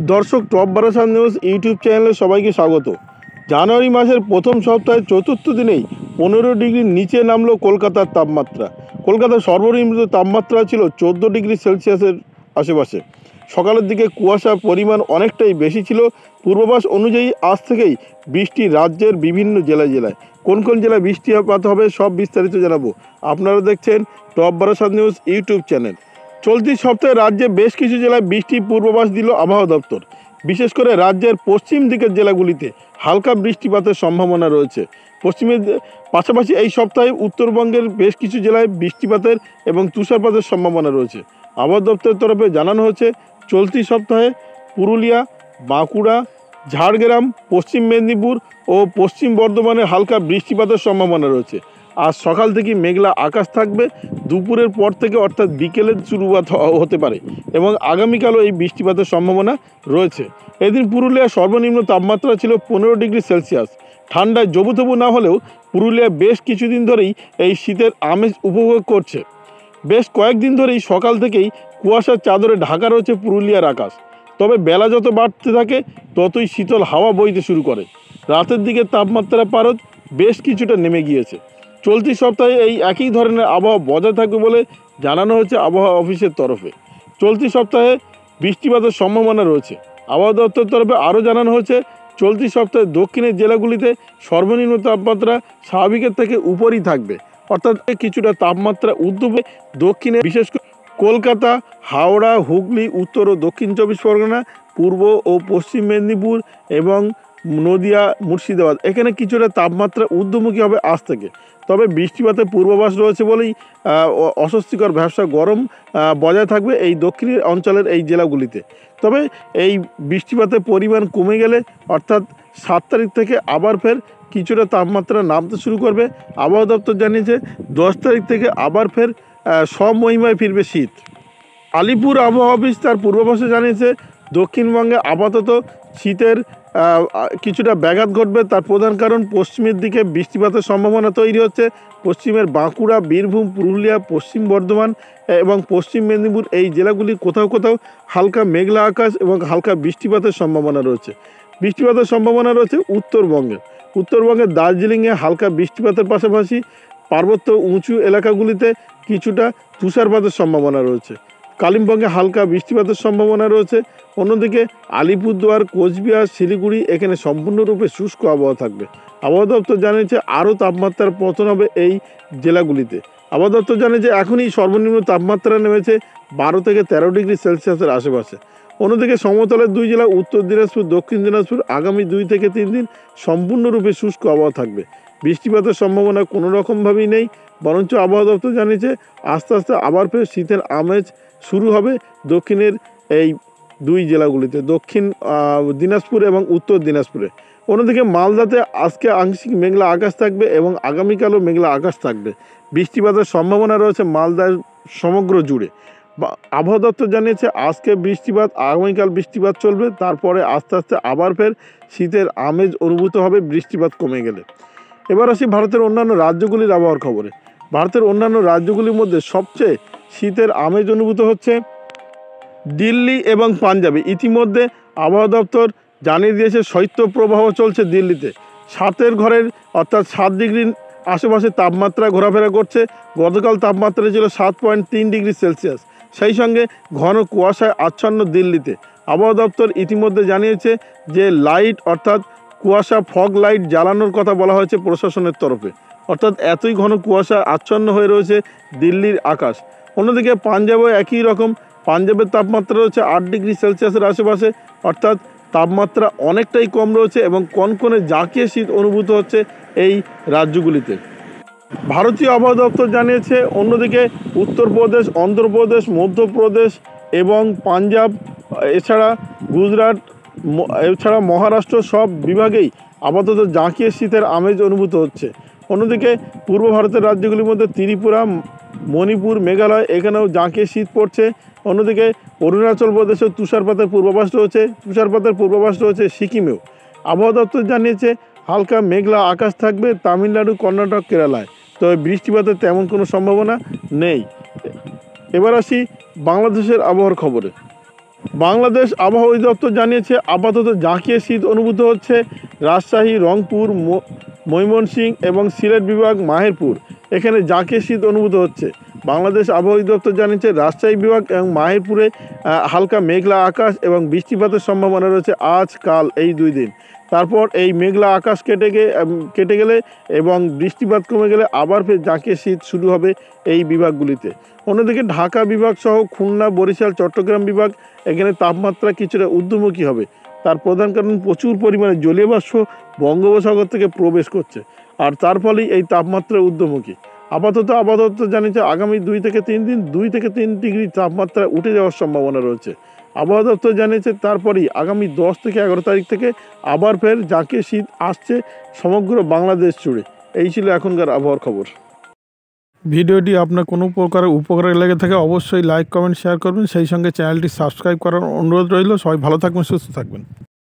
দর্শক, top Barasat news YouTube চ্যানেলে সবাইকে স্বাগত। জানুয়ারি মাসের প্রথম সপ্তাহের চতুর্থ দিনেই 15 ডিগ্রির নিচে নামলো কলকাতার তাপমাত্রা। কলকাতার সর্বনিম্ন তাপমাত্রা ছিল 14 ডিগ্রি সেলসিয়াসের আশেপাশে। সকালের দিকে কুয়াশার পরিমাণ অনেকটাই বেশি ছিল। পূর্বাভাস অনুযায়ী আজ থেকেই বৃষ্টি রাজ্যের বিভিন্ন জেলায় জেলায়। কোন কোন জেলায় বৃষ্টিপাত হবে সব বিস্তারিত জানাবো। আপনারা দেখছেন top Barasat news YouTube channel. চলতি সপ্তাহে রাজ্যে বেশ কিছু জেলায় বৃষ্টির পূর্বাভাস দিল আবহাওয়া দপ্তর। বিশেষ করে রাজ্যের পশ্চিম দিকের জেলাগুলিতে হালকা বৃষ্টিপাতের সম্ভাবনা রয়েছে। পশ্চিমের পাশাপাশি এই সপ্তাহে উত্তরবঙ্গের বেশ কিছু জেলায় বৃষ্টিপাতের এবং তুষারপাতের সম্ভাবনা রয়েছে। আবহাওয়া দপ্তরের তরফে জানানো হয়েছে, চলতি সপ্তাহে পুরুলিয়া, বাঁকুড়া, ঝাড়গ্রাম, পশ্চিম মেদিনীপুর ও পশ্চিম বর্ধমানে হালকা বৃষ্টিপাতের সম্ভাবনা রয়েছে। আজ সকাল থেকে মেঘলা আকাশ থাকবে। দুপুরের পর থেকে অর্থাৎ বিকেলের শুরুয়াত হতে পারে এবং আগামীকালও এই বৃষ্টিপাতের সম্ভাবনা রয়েছে। এদিন পুরুলিয়ার সর্বনিম্ন তাপমাত্রা ছিল 15 ডিগ্রি সেলসিয়াস। ঠান্ডায় জবুথবু না হলেও পুরুলিয়া বেশ কিছুদিন ধরেই এই শীতের আমেজ উপভোগ করছে। বেশ কয়েকদিন ধরেই সকাল থেকেই কুয়াশার চাদরে ঢাকা রয়েছে পুরুলিয়ার আকাশ। তবে বেলা যত বাড়তে থাকে ততই শীতল হাওয়া বইতে শুরু করে। রাতের দিকে তাপমাত্রা পারদ বেশ কিছুটা নেমে গিয়েছে। চলতি সপ্তাহে এই একই ধরনের আবহাওয়া বজায় থাকবে বলে জানানো হয়েছে আবহাওয়া অফিসের তরফে। চলতি সপ্তাহে বৃষ্টিপাতের সম্ভাবনা রয়েছে। আবহাওয়া দপ্তরের তরফে আরও জানানো হয়েছে, চলতি সপ্তাহে দক্ষিণের জেলাগুলিতে সর্বনিম্ন তাপমাত্রা স্বাভাবিকের থেকে উপরই থাকবে, অর্থাৎ কিছুটা তাপমাত্রা ঊর্ধ্বে দক্ষিণে, বিশেষ করে কলকাতা, হাওড়া, হুগলি, উত্তর ও দক্ষিণ 24 পরগনা, পূর্ব ও পশ্চিম মেদিনীপুর এবং নদিয়া, মুর্শিদাবাদ এখানে কিছুটা তাপমাত্রা ঊর্ধ্বমুখী হবে আজ থেকে। তবে বৃষ্টিপাতের পূর্বাভাস রয়েছে বলেই অস্বস্তিকর ভ্যাবসা গরম বজায় থাকবে এই দক্ষিণের অঞ্চলের এই জেলাগুলিতে। তবে এই বৃষ্টিপাতের পরিমাণ কমে গেলে অর্থাৎ 7 তারিখ থেকে আবার ফের কিছুটা তাপমাত্রা নামতে শুরু করবে। আবহাওয়া দপ্তর জানিয়েছে 10 তারিখ থেকে আবার ফের স্বমহিমায় ফিরবে শীত। আলিপুর আবহাওয়া অফিস তার পূর্বাভাসে জানিয়েছে, দক্ষিণবঙ্গে আপাতত শীতের কিছুটা ব্যাঘাত ঘটবে। তার প্রধান কারণ পশ্চিমের দিকে বৃষ্টিপাতের সম্ভাবনা তৈরি হচ্ছে। পশ্চিমের বাঁকুড়া, বীরভূম, পুরুলিয়া, পশ্চিম বর্ধমান এবং পশ্চিম মেদিনীপুর এই জেলাগুলি কোথাও কোথাও হালকা মেঘলা আকাশ এবং হালকা বৃষ্টিপাতের সম্ভাবনা রয়েছে। বৃষ্টিপাতের সম্ভাবনা রয়েছে উত্তরবঙ্গের দার্জিলিংয়ে হালকা বৃষ্টিপাতের পাশাপাশি পার্বত্য উঁচু এলাকাগুলিতে কিছুটা তুষারপাতের সম্ভাবনা রয়েছে। কালিম্পংয়ে হালকা বৃষ্টিপাতের সম্ভাবনা রয়েছে। অন্যদিকে আলিপুরদুয়ার, কোচবিহার, শিলিগুড়ি এখানে সম্পূর্ণরূপে শুষ্ক আবহাওয়া থাকবে। আবহাওয়া দপ্তর জানিয়েছে আরও তাপমাত্রার পতন হবে এই জেলাগুলিতে। আবহাওয়া দপ্তর জানিয়েছে এখনই সর্বনিম্ন তাপমাত্রা নেমেছে 12 থেকে 13 ডিগ্রি সেলসিয়াসের আশেপাশে। অন্যদিকে সমতলের দুই জেলা উত্তর দিনাজপুর, দক্ষিণ দিনাজপুর আগামী 2 থেকে 3 দিন সম্পূর্ণরূপে শুষ্ক আবহাওয়া থাকবে। বৃষ্টিপাতের সম্ভাবনা কোনো রকমভাবেই নেই, বরঞ্চ আবহাওয়া দপ্তর জানিয়েছে আস্তে আস্তে আবার ফের শীতের আমেজ শুরু হবে দক্ষিণের এই 2 জেলাগুলিতে, দক্ষিণ দিনাজপুর এবং উত্তর দিনাজপুরে। অন্যদিকে মালদাতে আজকে আংশিক মেঘলা আকাশ থাকবে এবং আগামীকালও মেঘলা আকাশ থাকবে। বৃষ্টিপাতের সম্ভাবনা রয়েছে মালদার সমগ্র জুড়ে। আবহাওয়া দপ্তর জানিয়েছে আজকে বৃষ্টিপাত, আগামীকাল বৃষ্টিপাত চলবে, তারপরে আস্তে আস্তে আবার ফের শীতের আমেজ অনুভূত হবে বৃষ্টিপাত কমে গেলে। এবার আসি ভারতের অন্যান্য রাজ্যগুলির আবহাওয়ার খবরে। ভারতের অন্যান্য রাজ্যগুলির মধ্যে সবচেয়ে শীতের আমেজ অনুভূত হচ্ছে দিল্লি এবং পাঞ্জাবে। ইতিমধ্যে আবহাওয়া দপ্তর জানিয়ে দিয়েছে শৈত্যপ্রবাহ চলছে দিল্লিতে। 7 ঘরের অর্থাৎ 7 ডিগ্রির আশেপাশে তাপমাত্রা ঘোরাফেরা করছে। গতকাল তাপমাত্রা ছিল 7.3 ডিগ্রি সেলসিয়াস। সেই সঙ্গে ঘন কুয়াশায় আচ্ছন্ন দিল্লিতে। আবহাওয়া দপ্তর ইতিমধ্যে জানিয়েছে যে লাইট অর্থাৎ কুয়াশা ফগ লাইট জ্বালানোর কথা বলা হয়েছে প্রশাসনের তরফে, অর্থাৎ এতই ঘন কুয়াশা আচ্ছন্ন হয়ে রয়েছে দিল্লির আকাশ। অন্যদিকে পাঞ্জাবেও একই রকম। পাঞ্জাবের তাপমাত্রা রয়েছে 8 ডিগ্রি সেলসিয়াসের আশেপাশে, অর্থাৎ তাপমাত্রা অনেকটাই কম রয়েছে এবং কনকনে জাঁকিয়ে শীত অনুভূত হচ্ছে এই রাজ্যগুলিতে। ভারতীয় আবহাওয়া দপ্তর জানিয়েছে অন্যদিকে উত্তরপ্রদেশ, অন্ধ্রপ্রদেশ, মধ্যপ্রদেশ এবং পাঞ্জাব এছাড়া গুজরাট এছাড়া মহারাষ্ট্র সব বিভাগেই আপাতত জাঁকিয়ে শীতের আমেজ অনুভূত হচ্ছে। অন্যদিকে পূর্ব ভারতের রাজ্যগুলির মধ্যে ত্রিপুরা, মণিপুর, মেঘালয় এখানেও জাঁকিয়ে শীত পড়ছে। অন্যদিকে অরুণাচল প্রদেশেও তুষারপাতের পূর্বাভাস রয়েছে সিকিমেও। আবহাওয়া দপ্তর জানিয়েছে হালকা মেঘলা আকাশ থাকবে তামিলনাড়ু, কর্ণাটক, কেরালায়, তবে বৃষ্টিপাতের তেমন কোনো সম্ভাবনা নেই। এবার আসি বাংলাদেশের আবহাওয়ার খবরে। বাংলাদেশ আবহাওয়া অধিদপ্তর জানিয়েছে আপাতত জাঁকিয়ে শীত অনুভূত হচ্ছে রাজশাহী, রংপুর, ময়মনসিংহ এবং সিলেট বিভাগ, মাহেরপুর। এখানে জাঁকিয়ে শীত অনুভূত হচ্ছে। বাংলাদেশ আবহাওয়া অধিদপ্তর জানিয়েছে রাজশাহী বিভাগ এবং মাহেরপুরে হালকা মেঘলা আকাশ এবং বৃষ্টিপাতের সম্ভাবনা রয়েছে আজ কাল এই 2 দিন। তারপর এই মেঘলা আকাশ কেটে গেলে এবং বৃষ্টিপাত কমে গেলে আবার ফের জাঁকিয়ে শীত শুরু হবে এই বিভাগগুলিতে। অন্যদিকে ঢাকা বিভাগ সহ খুলনা, বরিশাল, চট্টগ্রাম বিভাগ, এখানে তাপমাত্রা কিছুটা ঊর্ধ্বমুখী হবে। তার প্রধান কারণ প্রচুর পরিমাণে জলীয় বাষ্প বঙ্গোপসাগর থেকে প্রবেশ করছে, আর তার ফলেই এই তাপমাত্রা ঊর্ধ্বমুখী। আপাতত জানিয়েছে আগামী 2 থেকে 3 দিন 2 থেকে 3 ডিগ্রি তাপমাত্রা উঠে যাওয়ার সম্ভাবনা রয়েছে। আবহাওয়া দপ্তর জানিয়েছে তারপরেই আগামী 10 থেকে 11 তারিখ থেকে আবার ফের জাঁকিয়ে শীত আসছে সমগ্র বাংলাদেশ জুড়ে। এই ছিল এখনকার আবহাওয়ার খবর। ভিডিওটি আপনার কোনো প্রকার উপকারে লেগে থাকে অবশ্যই লাইক, কমেন্ট, শেয়ার করবেন। সেই সঙ্গে চ্যানেলটি সাবস্ক্রাইব করার অনুরোধ রইল। সবাই ভালো থাকবেন, সুস্থ থাকবেন।